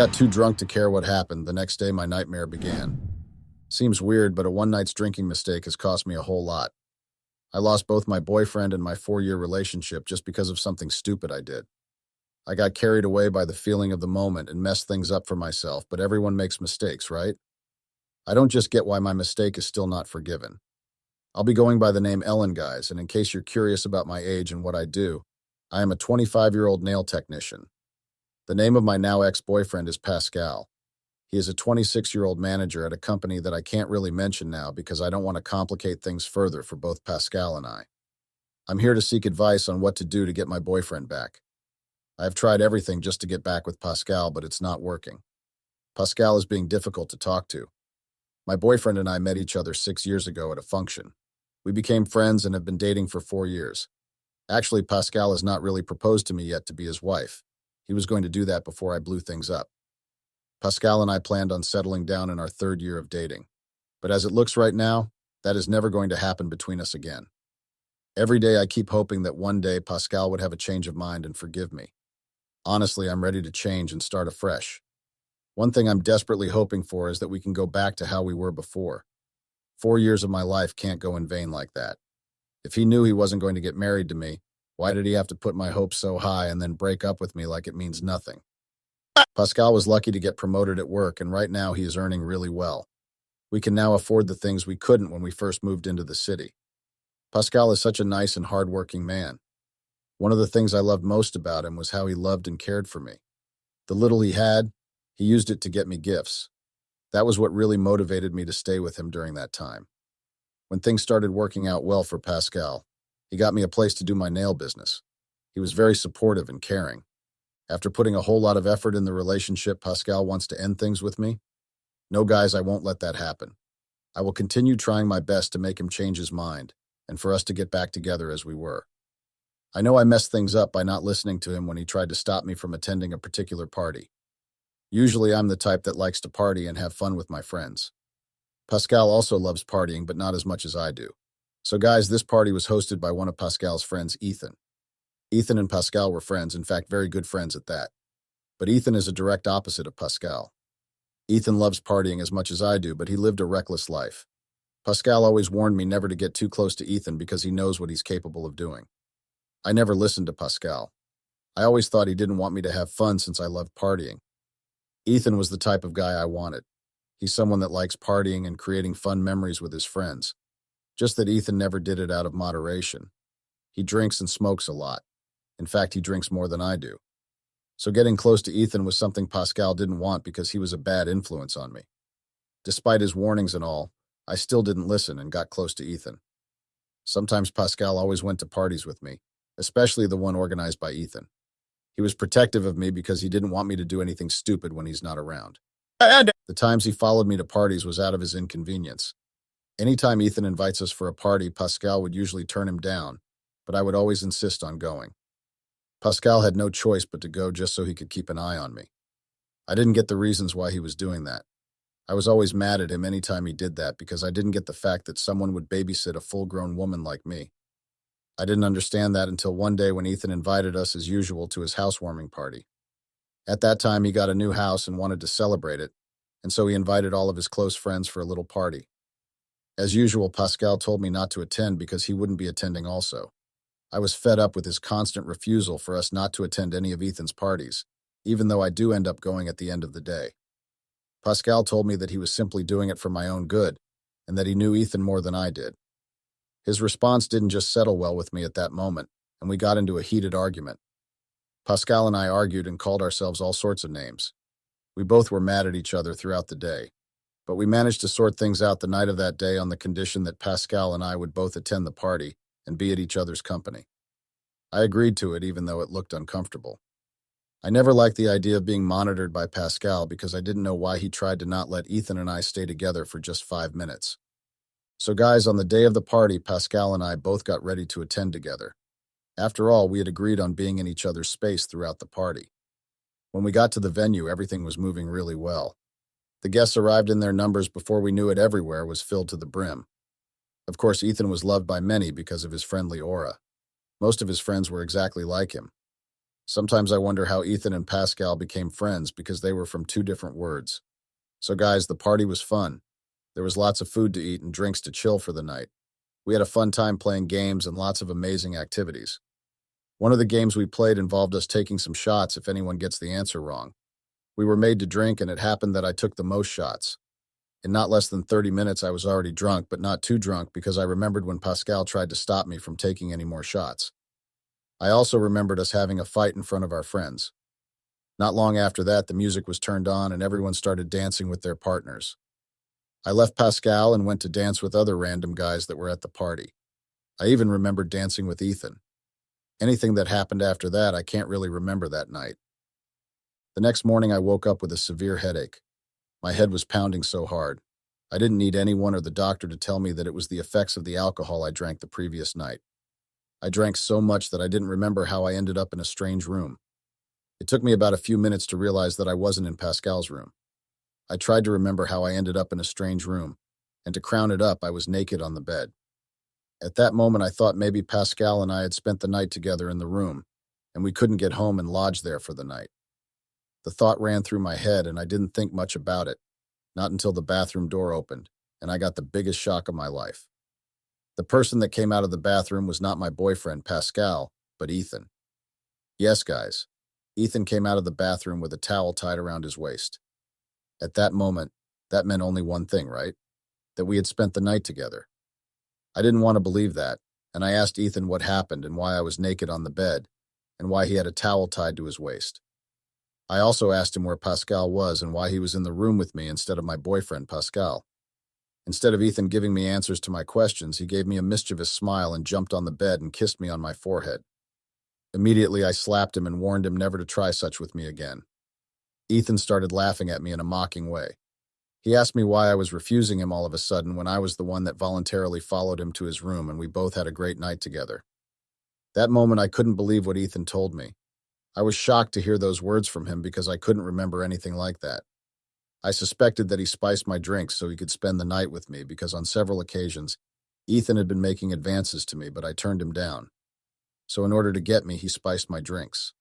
got too drunk to care what happened. The next day, my nightmare began. Seems weird, but a one night's drinking mistake has cost me a whole lot. I lost both my boyfriend and my 4-year relationship just because of something stupid I did. I got carried away by the feeling of the moment and messed things up for myself, but everyone makes mistakes, right? I don't just get why my mistake is still not forgiven. I'll be going by the name Ellen, guys, and in case you're curious about my age and what I do, I am a 25-year-old nail technician. The name of my now ex-boyfriend is Pascal. He is a 26-year-old manager at a company that I can't really mention now because I don't want to complicate things further for both Pascal and I. I'm here to seek advice on what to do to get my boyfriend back. I have tried everything just to get back with Pascal, but it's not working. Pascal is being difficult to talk to. My boyfriend and I met each other 6 years ago at a function. We became friends and have been dating for 4 years. Actually, Pascal has not really proposed to me yet to be his wife. He was going to do that before I blew things up. Pascal and I planned on settling down in our 3rd year of dating. But as it looks right now, that is never going to happen between us again. Every day I keep hoping that one day Pascal would have a change of mind and forgive me. Honestly, I'm ready to change and start afresh. One thing I'm desperately hoping for is that we can go back to how we were before. 4 years of my life can't go in vain like that. If he knew he wasn't going to get married to me, why did he have to put my hopes so high and then break up with me like it means nothing? Pascal was lucky to get promoted at work, and right now he is earning really well. We can now afford the things we couldn't when we first moved into the city. Pascal is such a nice and hardworking man. One of the things I loved most about him was how he loved and cared for me. The little he had, he used it to get me gifts. That was what really motivated me to stay with him during that time. When things started working out well for Pascal, he got me a place to do my nail business. He was very supportive and caring. After putting a whole lot of effort in the relationship, Pascal wants to end things with me. No, guys, I won't let that happen. I will continue trying my best to make him change his mind and for us to get back together as we were. I know I messed things up by not listening to him when he tried to stop me from attending a particular party. Usually I'm the type that likes to party and have fun with my friends. Pascal also loves partying, but not as much as I do. So guys, this party was hosted by one of Pascal's friends, Ethan. Ethan and Pascal were friends, in fact, very good friends at that. But Ethan is a direct opposite of Pascal. Ethan loves partying as much as I do, but he lived a reckless life. Pascal always warned me never to get too close to Ethan because he knows what he's capable of doing. I never listened to Pascal. I always thought he didn't want me to have fun since I loved partying. Ethan was the type of guy I wanted. He's someone that likes partying and creating fun memories with his friends. Just that Ethan never did it out of moderation. He drinks and smokes a lot. In fact, he drinks more than I do. So getting close to Ethan was something Pascal didn't want because he was a bad influence on me. Despite his warnings and all, I still didn't listen and got close to Ethan. Sometimes Pascal always went to parties with me, especially the one organized by Ethan. He was protective of me because he didn't want me to do anything stupid when he's not around. The times he followed me to parties was out of his inconvenience. Anytime Ethan invites us for a party, Pascal would usually turn him down, but I would always insist on going. Pascal had no choice but to go just so he could keep an eye on me. I didn't get the reasons why he was doing that. I was always mad at him anytime he did that because I didn't get the fact that someone would babysit a full-grown woman like me. I didn't understand that until one day when Ethan invited us as usual to his housewarming party. At that time, he got a new house and wanted to celebrate it, and so he invited all of his close friends for a little party. As usual, Pascal told me not to attend because he wouldn't be attending also. I was fed up with his constant refusal for us not to attend any of Ethan's parties, even though I do end up going at the end of the day. Pascal told me that he was simply doing it for my own good, and that he knew Ethan more than I did. His response didn't just settle well with me at that moment, and we got into a heated argument. Pascal and I argued and called ourselves all sorts of names. We both were mad at each other throughout the day, but we managed to sort things out the night of that day on the condition that Pascal and I would both attend the party and be at each other's company. I agreed to it even though it looked uncomfortable. I never liked the idea of being monitored by Pascal because I didn't know why he tried to not let Ethan and I stay together for just 5 minutes. So guys, on the day of the party, Pascal and I both got ready to attend together. After all, we had agreed on being in each other's space throughout the party. When we got to the venue, everything was moving really well. The guests arrived in their numbers before we knew it. Everywhere was filled to the brim. Of course, Ethan was loved by many because of his friendly aura. Most of his friends were exactly like him. Sometimes I wonder how Ethan and Pascal became friends because they were from two different words. So, guys, the party was fun. There was lots of food to eat and drinks to chill for the night. We had a fun time playing games and lots of amazing activities. One of the games we played involved us taking some shots if anyone gets the answer wrong. We were made to drink, and it happened that I took the most shots. In not less than 30 minutes, I was already drunk, but not too drunk because I remembered when Pascal tried to stop me from taking any more shots. I also remembered us having a fight in front of our friends. Not long after that, the music was turned on and everyone started dancing with their partners. I left Pascal and went to dance with other random guys that were at the party. I even remembered dancing with Ethan. Anything that happened after that, I can't really remember that night. The next morning, I woke up with a severe headache. My head was pounding so hard. I didn't need anyone or the doctor to tell me that it was the effects of the alcohol I drank the previous night. I drank so much that I didn't remember how I ended up in a strange room. It took me about a few minutes to realize that I wasn't in Pascal's room. I tried to remember how I ended up in a strange room, and to crown it up, I was naked on the bed. At that moment, I thought maybe Pascal and I had spent the night together in the room, and we couldn't get home and lodge there for the night. The thought ran through my head, and I didn't think much about it, not until the bathroom door opened, and I got the biggest shock of my life. The person that came out of the bathroom was not my boyfriend, Pascal, but Ethan. Yes, guys, Ethan came out of the bathroom with a towel tied around his waist. At that moment, that meant only one thing, right? That we had spent the night together. I didn't want to believe that, and I asked Ethan what happened and why I was naked on the bed, and why he had a towel tied to his waist. I also asked him where Pascal was and why he was in the room with me instead of my boyfriend, Pascal. Instead of Ethan giving me answers to my questions, he gave me a mischievous smile and jumped on the bed and kissed me on my forehead. Immediately, I slapped him and warned him never to try such with me again. Ethan started laughing at me in a mocking way. He asked me why I was refusing him all of a sudden when I was the one that voluntarily followed him to his room and we both had a great night together. That moment, I couldn't believe what Ethan told me. I was shocked to hear those words from him because I couldn't remember anything like that. I suspected that he spiced my drinks so he could spend the night with me because on several occasions, Ethan had been making advances to me, but I turned him down. So in order to get me, he spiced my drinks.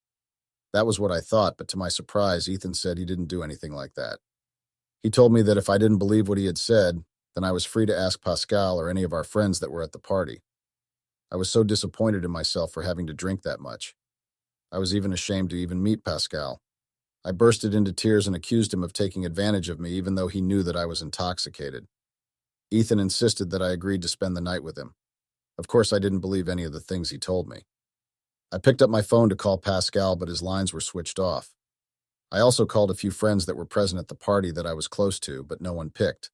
That was what I thought, but to my surprise, Ethan said he didn't do anything like that. He told me that if I didn't believe what he had said, then I was free to ask Pascal or any of our friends that were at the party. I was so disappointed in myself for having to drink that much. I was even ashamed to even meet Pascal. I bursted into tears and accused him of taking advantage of me even though he knew that I was intoxicated. Ethan insisted that I agreed to spend the night with him. Of course, I didn't believe any of the things he told me. I picked up my phone to call Pascal, but his lines were switched off. I also called a few friends that were present at the party that I was close to, but no one picked.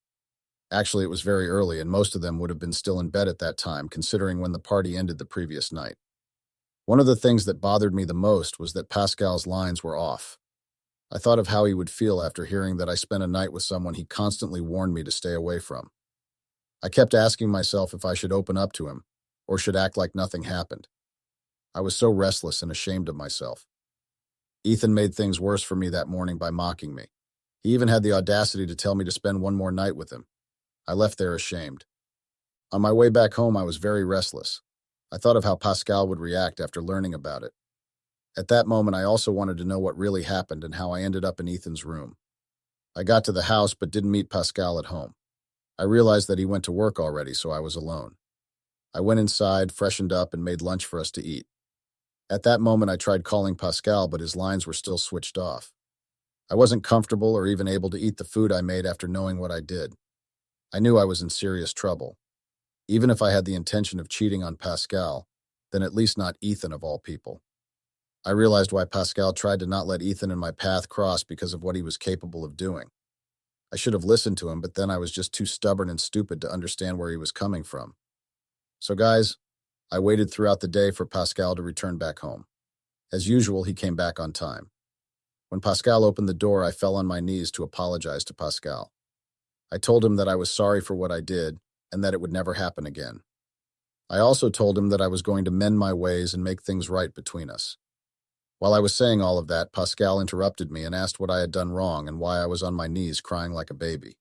Actually, it was very early, and most of them would have been still in bed at that time, considering when the party ended the previous night. One of the things that bothered me the most was that Pascal's lines were off. I thought of how he would feel after hearing that I spent a night with someone he constantly warned me to stay away from. I kept asking myself if I should open up to him, or should act like nothing happened. I was so restless and ashamed of myself. Ethan made things worse for me that morning by mocking me. He even had the audacity to tell me to spend one more night with him. I left there ashamed. On my way back home, I was very restless. I thought of how Pascal would react after learning about it. At that moment, I also wanted to know what really happened and how I ended up in Ethan's room. I got to the house but didn't meet Pascal at home. I realized that he went to work already, so I was alone. I went inside, freshened up, and made lunch for us to eat. At that moment, I tried calling Pascal, but his lines were still switched off. I wasn't comfortable or even able to eat the food I made after knowing what I did. I knew I was in serious trouble. Even if I had the intention of cheating on Pascal, then at least not Ethan of all people. I realized why Pascal tried to not let Ethan and my path cross because of what he was capable of doing. I should have listened to him, but then I was just too stubborn and stupid to understand where he was coming from. So guys, I waited throughout the day for Pascal to return back home. As usual, he came back on time. When Pascal opened the door, I fell on my knees to apologize to Pascal. I told him that I was sorry for what I did and that it would never happen again. I also told him that I was going to mend my ways and make things right between us. While I was saying all of that, Pascal interrupted me and asked what I had done wrong and why I was on my knees crying like a baby.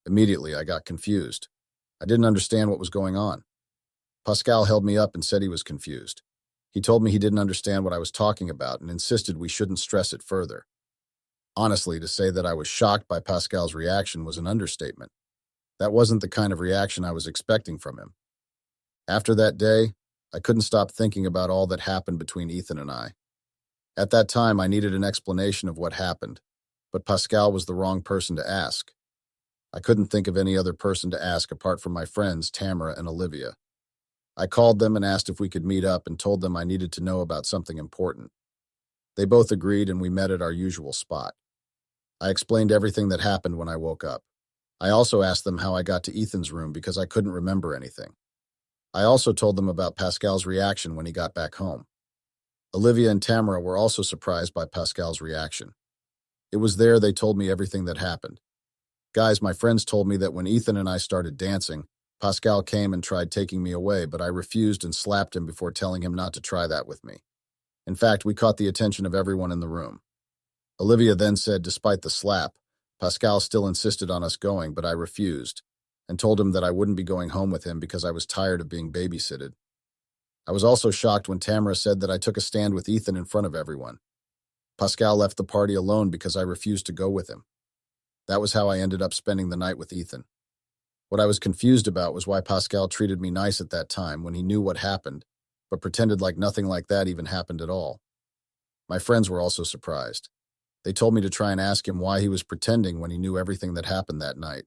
Immediately, I got confused. I didn't understand what was going on. Pascal held me up and said he was confused. He told me he didn't understand what I was talking about and insisted we shouldn't stress it further. Honestly, to say that I was shocked by Pascal's reaction was an understatement. That wasn't the kind of reaction I was expecting from him. After that day, I couldn't stop thinking about all that happened between Ethan and I. At that time, I needed an explanation of what happened, but Pascal was the wrong person to ask. I couldn't think of any other person to ask apart from my friends, Tamara and Olivia. I called them and asked if we could meet up and told them I needed to know about something important. They both agreed and we met at our usual spot. I explained everything that happened when I woke up. I also asked them how I got to Ethan's room because I couldn't remember anything. I also told them about Pascal's reaction when he got back home. Olivia and Tamara were also surprised by Pascal's reaction. It was there they told me everything that happened. Guys, my friends told me that when Ethan and I started dancing, Pascal came and tried taking me away, but I refused and slapped him before telling him not to try that with me. In fact, we caught the attention of everyone in the room. Olivia then said, despite the slap, Pascal still insisted on us going, but I refused, and told him that I wouldn't be going home with him because I was tired of being babysitted. I was also shocked when Tamara said that I took a stand with Ethan in front of everyone. Pascal left the party alone because I refused to go with him. That was how I ended up spending the night with Ethan. What I was confused about was why Pascal treated me nice at that time when he knew what happened, but pretended like nothing like that even happened at all. My friends were also surprised. They told me to try and ask him why he was pretending when he knew everything that happened that night.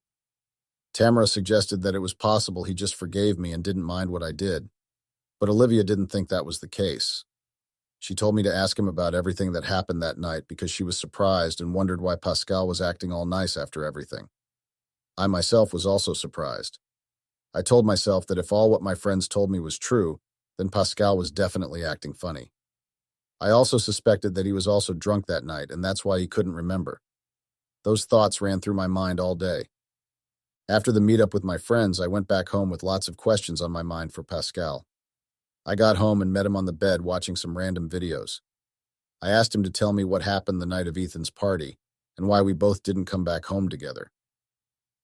Tamara suggested that it was possible he just forgave me and didn't mind what I did, but Olivia didn't think that was the case. She told me to ask him about everything that happened that night because she was surprised and wondered why Pascal was acting all nice after everything. I myself was also surprised. I told myself that if all what my friends told me was true, then Pascal was definitely acting funny. I also suspected that he was also drunk that night, and that's why he couldn't remember. Those thoughts ran through my mind all day. After the meetup with my friends, I went back home with lots of questions on my mind for Pascal. I got home and met him on the bed watching some random videos. I asked him to tell me what happened the night of Ethan's party and why we both didn't come back home together.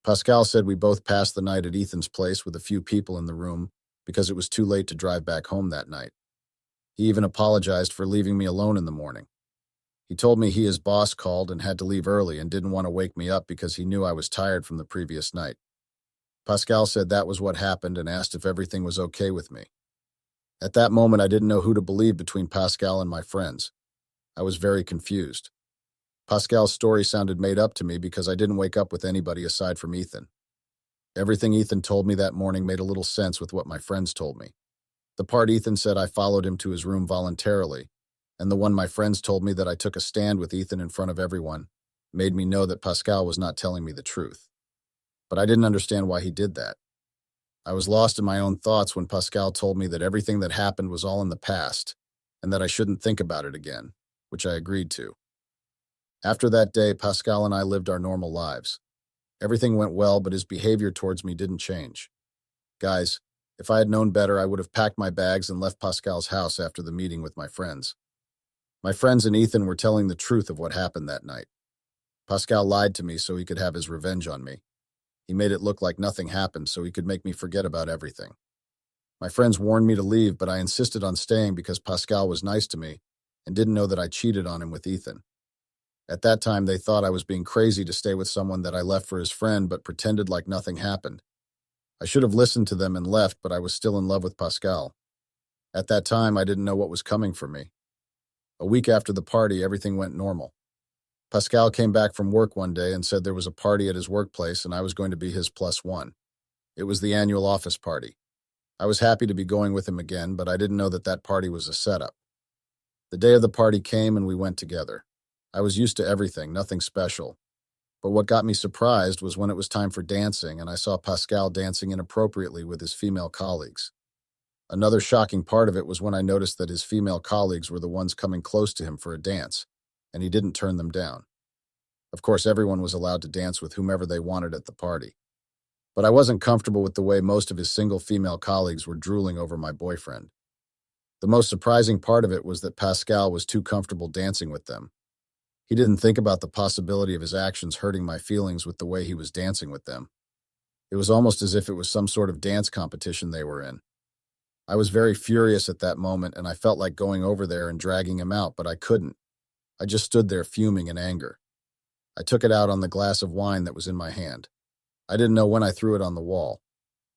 Pascal said we both passed the night at Ethan's place with a few people in the room because it was too late to drive back home that night. He even apologized for leaving me alone in the morning. He told me his boss called and had to leave early and didn't want to wake me up because he knew I was tired from the previous night. Pascal said that was what happened and asked if everything was okay with me. At that moment, I didn't know who to believe between Pascal and my friends. I was very confused. Pascal's story sounded made up to me because I didn't wake up with anybody aside from Ethan. Everything Ethan told me that morning made a little sense with what my friends told me. The part Ethan said I followed him to his room voluntarily, and the one my friends told me that I took a stand with Ethan in front of everyone, made me know that Pascal was not telling me the truth. But I didn't understand why he did that. I was lost in my own thoughts when Pascal told me that everything that happened was all in the past, and that I shouldn't think about it again, which I agreed to. After that day, Pascal and I lived our normal lives. Everything went well, but his behavior towards me didn't change. Guys, if I had known better, I would have packed my bags and left Pascal's house after the meeting with my friends. My friends and Ethan were telling the truth of what happened that night. Pascal lied to me so he could have his revenge on me. He made it look like nothing happened so he could make me forget about everything. My friends warned me to leave, but I insisted on staying because Pascal was nice to me and didn't know that I cheated on him with Ethan. At that time, they thought I was being crazy to stay with someone that I left for his friend but pretended like nothing happened. I should have listened to them and left, but I was still in love with Pascal. At that time, I didn't know what was coming for me. A week after the party, everything went normal. Pascal came back from work one day and said there was a party at his workplace and I was going to be his +1. It was the annual office party. I was happy to be going with him again, but I didn't know that that party was a setup. The day of the party came and we went together. I was used to everything, nothing special. But what got me surprised was when it was time for dancing and I saw Pascal dancing inappropriately with his female colleagues. Another shocking part of it was when I noticed that his female colleagues were the ones coming close to him for a dance, and he didn't turn them down. Of course, everyone was allowed to dance with whomever they wanted at the party. But I wasn't comfortable with the way most of his single female colleagues were drooling over my boyfriend. The most surprising part of it was that Pascal was too comfortable dancing with them. He didn't think about the possibility of his actions hurting my feelings with the way he was dancing with them. It was almost as if it was some sort of dance competition they were in. I was very furious at that moment, and I felt like going over there and dragging him out, but I couldn't. I just stood there fuming in anger. I took it out on the glass of wine that was in my hand. I didn't know when I threw it on the wall.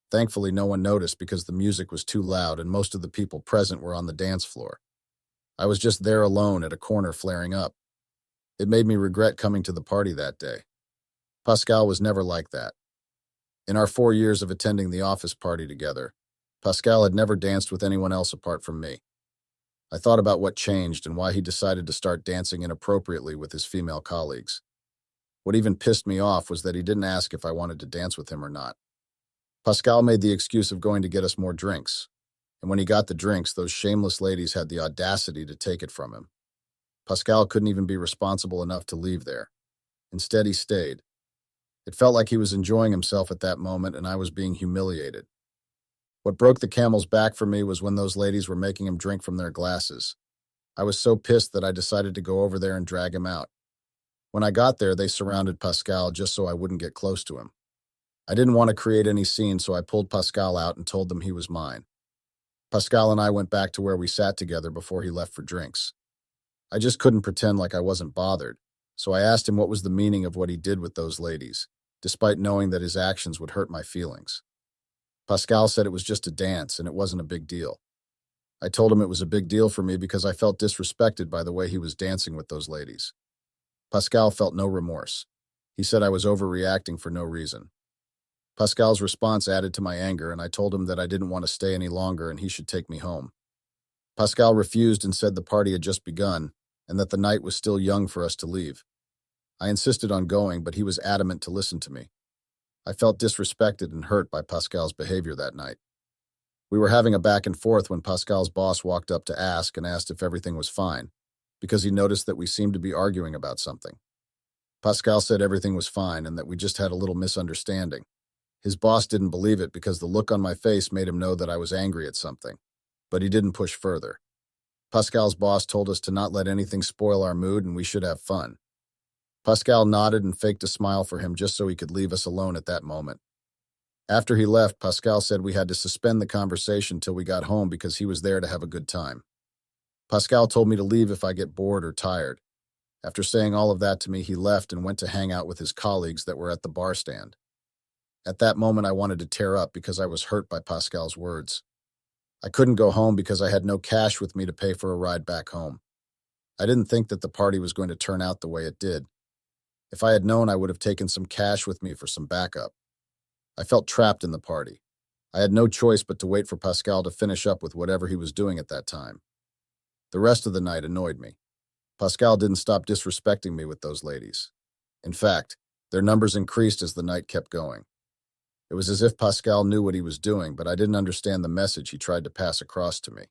Thankfully, no one noticed because the music was too loud and most of the people present were on the dance floor. I was just there alone at a corner flaring up. It made me regret coming to the party that day. Pascal was never like that. In our 4 years of attending the office party together, Pascal had never danced with anyone else apart from me. I thought about what changed and why he decided to start dancing inappropriately with his female colleagues. What even pissed me off was that he didn't ask if I wanted to dance with him or not. Pascal made the excuse of going to get us more drinks, and when he got the drinks, those shameless ladies had the audacity to take it from him. Pascal couldn't even be responsible enough to leave there. Instead, he stayed. It felt like he was enjoying himself at that moment, and I was being humiliated. What broke the camel's back for me was when those ladies were making him drink from their glasses. I was so pissed that I decided to go over there and drag him out. When I got there, they surrounded Pascal just so I wouldn't get close to him. I didn't want to create any scene, so I pulled Pascal out and told them he was mine. Pascal and I went back to where we sat together before he left for drinks. I just couldn't pretend like I wasn't bothered, so I asked him what was the meaning of what he did with those ladies, despite knowing that his actions would hurt my feelings. Pascal said it was just a dance and it wasn't a big deal. I told him it was a big deal for me because I felt disrespected by the way he was dancing with those ladies. Pascal felt no remorse. He said I was overreacting for no reason. Pascal's response added to my anger, and I told him that I didn't want to stay any longer and he should take me home. Pascal refused and said the party had just begun and that the night was still young for us to leave. I insisted on going, but he was adamant to listen to me. I felt disrespected and hurt by Pascal's behavior that night. We were having a back and forth when Pascal's boss walked up to ask if everything was fine, because he noticed that we seemed to be arguing about something. Pascal said everything was fine and that we just had a little misunderstanding. His boss didn't believe it because the look on my face made him know that I was angry at something, but he didn't push further. Pascal's boss told us to not let anything spoil our mood and we should have fun. Pascal nodded and faked a smile for him just so he could leave us alone at that moment. After he left, Pascal said we had to suspend the conversation till we got home because he was there to have a good time. Pascal told me to leave if I get bored or tired. After saying all of that to me, he left and went to hang out with his colleagues that were at the bar stand. At that moment, I wanted to tear up because I was hurt by Pascal's words. I couldn't go home because I had no cash with me to pay for a ride back home. I didn't think that the party was going to turn out the way it did. If I had known, I would have taken some cash with me for some backup. I felt trapped in the party. I had no choice but to wait for Pascal to finish up with whatever he was doing at that time. The rest of the night annoyed me. Pascal didn't stop disrespecting me with those ladies. In fact, their numbers increased as the night kept going. It was as if Pascal knew what he was doing, but I didn't understand the message he tried to pass across to me.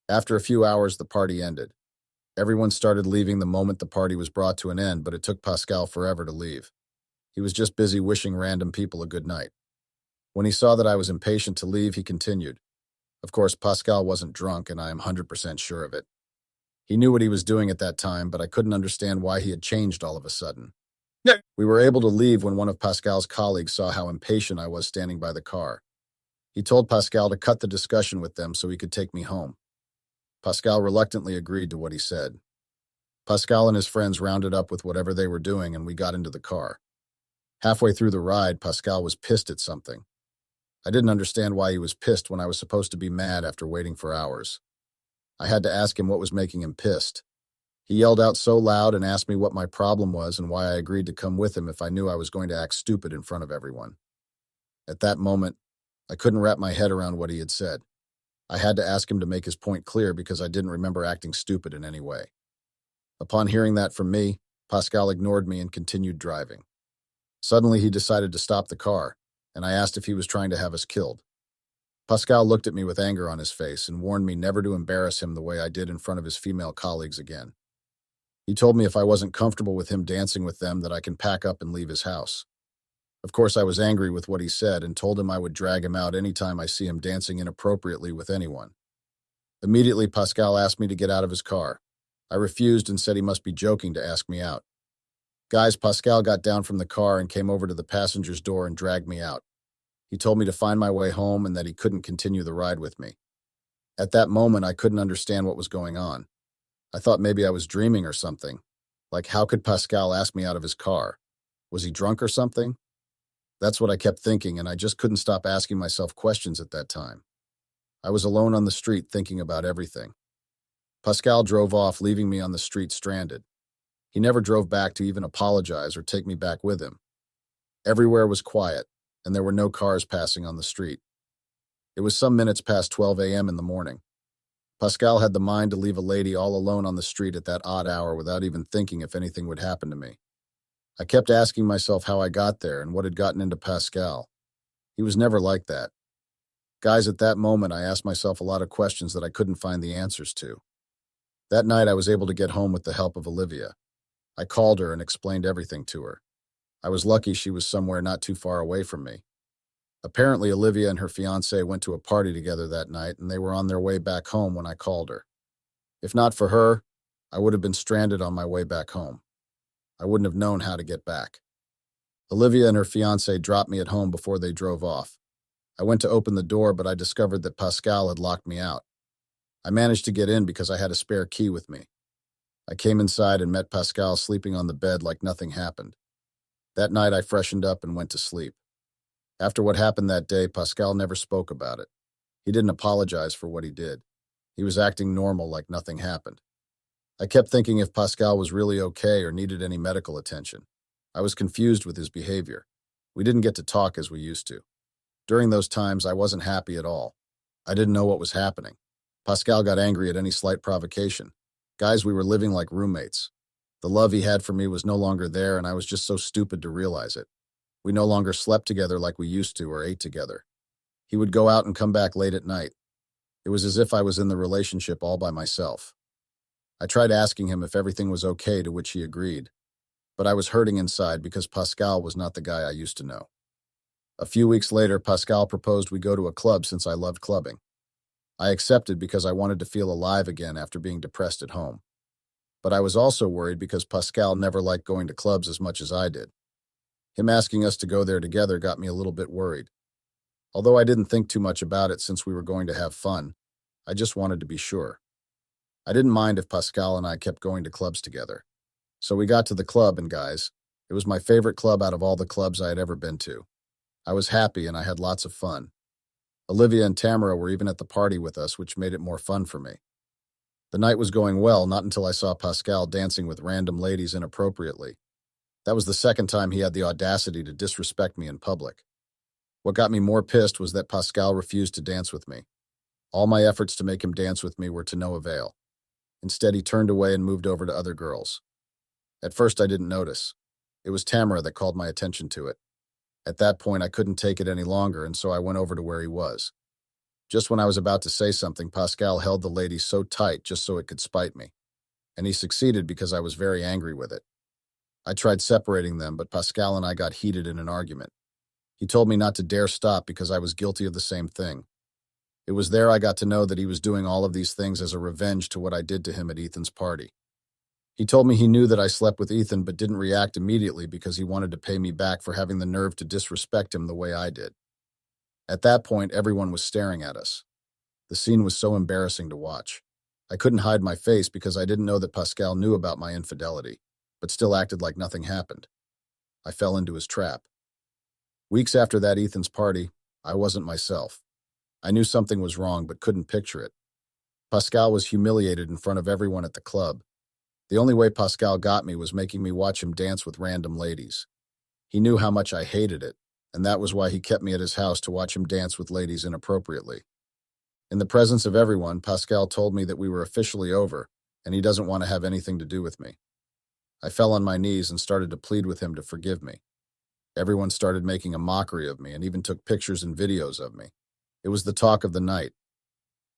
After a few hours, the party ended. Everyone started leaving the moment the party was brought to an end, but it took Pascal forever to leave. He was just busy wishing random people a good night. When he saw that I was impatient to leave, he continued. Of course, Pascal wasn't drunk, and I am 100% sure of it. He knew what he was doing at that time, but I couldn't understand why he had changed all of a sudden. We were able to leave when one of Pascal's colleagues saw how impatient I was standing by the car. He told Pascal to cut the discussion with them so he could take me home. Pascal reluctantly agreed to what he said. Pascal and his friends rounded up with whatever they were doing, and we got into the car. Halfway through the ride, Pascal was pissed at something. I didn't understand why he was pissed when I was supposed to be mad after waiting for hours. I had to ask him what was making him pissed. He yelled out so loud and asked me what my problem was and why I agreed to come with him if I knew I was going to act stupid in front of everyone. At that moment, I couldn't wrap my head around what he had said. I had to ask him to make his point clear because I didn't remember acting stupid in any way. Upon hearing that from me, Pascal ignored me and continued driving. Suddenly, he decided to stop the car, and I asked if he was trying to have us killed. Pascal looked at me with anger on his face and warned me never to embarrass him the way I did in front of his female colleagues again. He told me if I wasn't comfortable with him dancing with them that I can pack up and leave his house. Of course, I was angry with what he said and told him I would drag him out anytime I see him dancing inappropriately with anyone. Immediately, Pascal asked me to get out of his car. I refused and said he must be joking to ask me out. Guys, Pascal got down from the car and came over to the passenger's door and dragged me out. He told me to find my way home and that he couldn't continue the ride with me. At that moment, I couldn't understand what was going on. I thought maybe I was dreaming or something. Like, how could Pascal ask me out of his car? Was he drunk or something? That's what I kept thinking, and I just couldn't stop asking myself questions at that time. I was alone on the street thinking about everything. Pascal drove off, leaving me on the street stranded. He never drove back to even apologize or take me back with him. Everywhere was quiet, and there were no cars passing on the street. It was some minutes past 12 a.m. in the morning. Pascal had the mind to leave a lady all alone on the street at that odd hour without even thinking if anything would happen to me. I kept asking myself how I got there and what had gotten into Pascal. He was never like that. Guys, at that moment, I asked myself a lot of questions that I couldn't find the answers to. That night, I was able to get home with the help of Olivia. I called her and explained everything to her. I was lucky she was somewhere not too far away from me. Apparently, Olivia and her fiancé went to a party together that night, and they were on their way back home when I called her. If not for her, I would have been stranded on my way back home. I wouldn't have known how to get back. Olivia and her fiancé dropped me at home before they drove off. I went to open the door, but I discovered that Pascal had locked me out. I managed to get in because I had a spare key with me. I came inside and met Pascal sleeping on the bed like nothing happened. That night, I freshened up and went to sleep. After what happened that day, Pascal never spoke about it. He didn't apologize for what he did. He was acting normal like nothing happened. I kept thinking if Pascal was really okay or needed any medical attention. I was confused with his behavior. We didn't get to talk as we used to. During those times, I wasn't happy at all. I didn't know what was happening. Pascal got angry at any slight provocation. Guys, we were living like roommates. The love he had for me was no longer there, and I was just so stupid to realize it. We no longer slept together like we used to or ate together. He would go out and come back late at night. It was as if I was in the relationship all by myself. I tried asking him if everything was okay, to which he agreed. But I was hurting inside because Pascal was not the guy I used to know. A few weeks later, Pascal proposed we go to a club since I loved clubbing. I accepted because I wanted to feel alive again after being depressed at home. But I was also worried because Pascal never liked going to clubs as much as I did. Him asking us to go there together got me a little bit worried. Although I didn't think too much about it since we were going to have fun, I just wanted to be sure. I didn't mind if Pascal and I kept going to clubs together. So we got to the club, and guys, it was my favorite club out of all the clubs I had ever been to. I was happy and I had lots of fun. Olivia and Tamara were even at the party with us, which made it more fun for me. The night was going well, not until I saw Pascal dancing with random ladies inappropriately. That was the second time he had the audacity to disrespect me in public. What got me more pissed was that Pascal refused to dance with me. All my efforts to make him dance with me were to no avail. Instead, he turned away and moved over to other girls. At first, I didn't notice. It was Tamara that called my attention to it. At that point, I couldn't take it any longer, and so I went over to where he was. Just when I was about to say something, Pascal held the lady so tight just so it could spite me. And he succeeded because I was very angry with it. I tried separating them, but Pascal and I got heated in an argument. He told me not to dare stop because I was guilty of the same thing. It was there I got to know that he was doing all of these things as a revenge to what I did to him at Ethan's party. He told me he knew that I slept with Ethan but didn't react immediately because he wanted to pay me back for having the nerve to disrespect him the way I did. At that point, everyone was staring at us. The scene was so embarrassing to watch. I couldn't hide my face because I didn't know that Pascal knew about my infidelity, but still acted like nothing happened. I fell into his trap. Weeks after that Ethan's party, I wasn't myself. I knew something was wrong but couldn't picture it. Pascal was humiliated in front of everyone at the club. The only way Pascal got me was making me watch him dance with random ladies. He knew how much I hated it, and that was why he kept me at his house to watch him dance with ladies inappropriately. In the presence of everyone, Pascal told me that we were officially over, and he doesn't want to have anything to do with me. I fell on my knees and started to plead with him to forgive me. Everyone started making a mockery of me and even took pictures and videos of me. It was the talk of the night.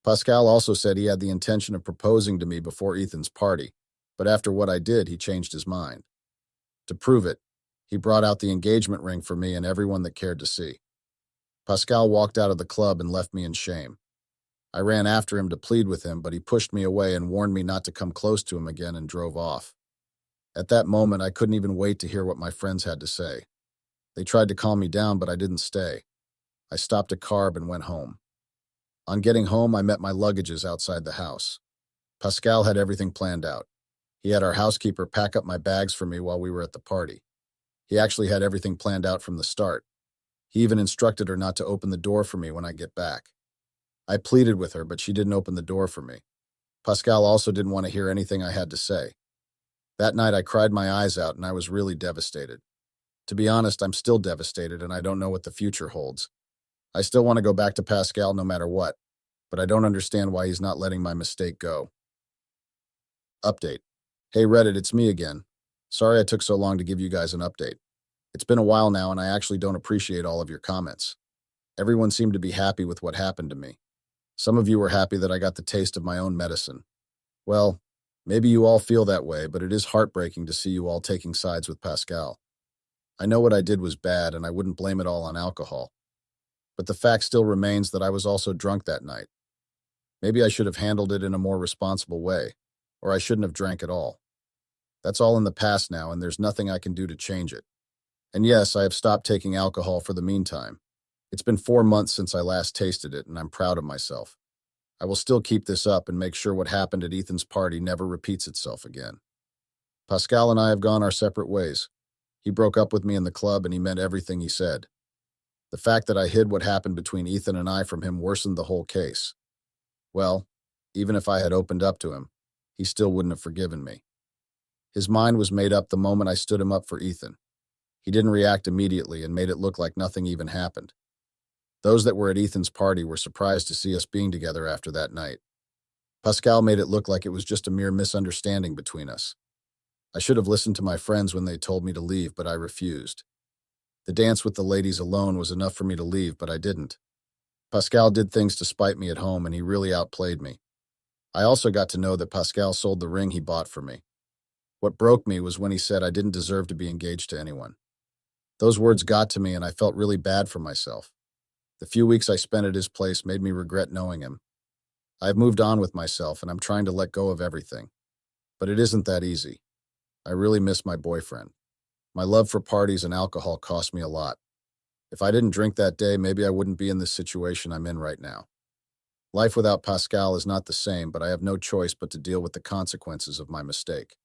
Pascal also said he had the intention of proposing to me before Ethan's party, but after what I did, he changed his mind. To prove it, he brought out the engagement ring for me and everyone that cared to see. Pascal walked out of the club and left me in shame. I ran after him to plead with him, but he pushed me away and warned me not to come close to him again and drove off. At that moment, I couldn't even wait to hear what my friends had to say. They tried to calm me down, but I didn't stay. I stopped a carb and went home. On getting home, I met my luggages outside the house. Pascal had everything planned out. He had our housekeeper pack up my bags for me while we were at the party. He actually had everything planned out from the start. He even instructed her not to open the door for me when I get back. I pleaded with her, but she didn't open the door for me. Pascal also didn't want to hear anything I had to say. That night, I cried my eyes out and I was really devastated. To be honest, I'm still devastated and I don't know what the future holds. I still want to go back to Pascal no matter what, but I don't understand why he's not letting my mistake go. Update. Hey Reddit, it's me again. Sorry I took so long to give you guys an update. It's been a while now and I actually don't appreciate all of your comments. Everyone seemed to be happy with what happened to me. Some of you were happy that I got the taste of my own medicine. Well, maybe you all feel that way, but it is heartbreaking to see you all taking sides with Pascal. I know what I did was bad and I wouldn't blame it all on alcohol. But the fact still remains that I was also drunk that night. Maybe I should have handled it in a more responsible way, or I shouldn't have drank at all. That's all in the past now and there's nothing I can do to change it. And yes, I have stopped taking alcohol for the meantime. It's been 4 months since I last tasted it and I'm proud of myself. I will still keep this up and make sure what happened at Ethan's party never repeats itself again. Pascal and I have gone our separate ways. He broke up with me in the club and he meant everything he said. The fact that I hid what happened between Ethan and I from him worsened the whole case. Well, even if I had opened up to him, he still wouldn't have forgiven me. His mind was made up the moment I stood him up for Ethan. He didn't react immediately and made it look like nothing even happened. Those that were at Ethan's party were surprised to see us being together after that night. Pascal made it look like it was just a mere misunderstanding between us. I should have listened to my friends when they told me to leave, but I refused. The dance with the ladies alone was enough for me to leave, but I didn't. Pascal did things to spite me at home, and he really outplayed me. I also got to know that Pascal sold the ring he bought for me. What broke me was when he said I didn't deserve to be engaged to anyone. Those words got to me, and I felt really bad for myself. The few weeks I spent at his place made me regret knowing him. I've moved on with myself, and I'm trying to let go of everything. But it isn't that easy. I really miss my boyfriend. My love for parties and alcohol cost me a lot. If I didn't drink that day, maybe I wouldn't be in this situation I'm in right now. Life without Pascal is not the same, but I have no choice but to deal with the consequences of my mistake.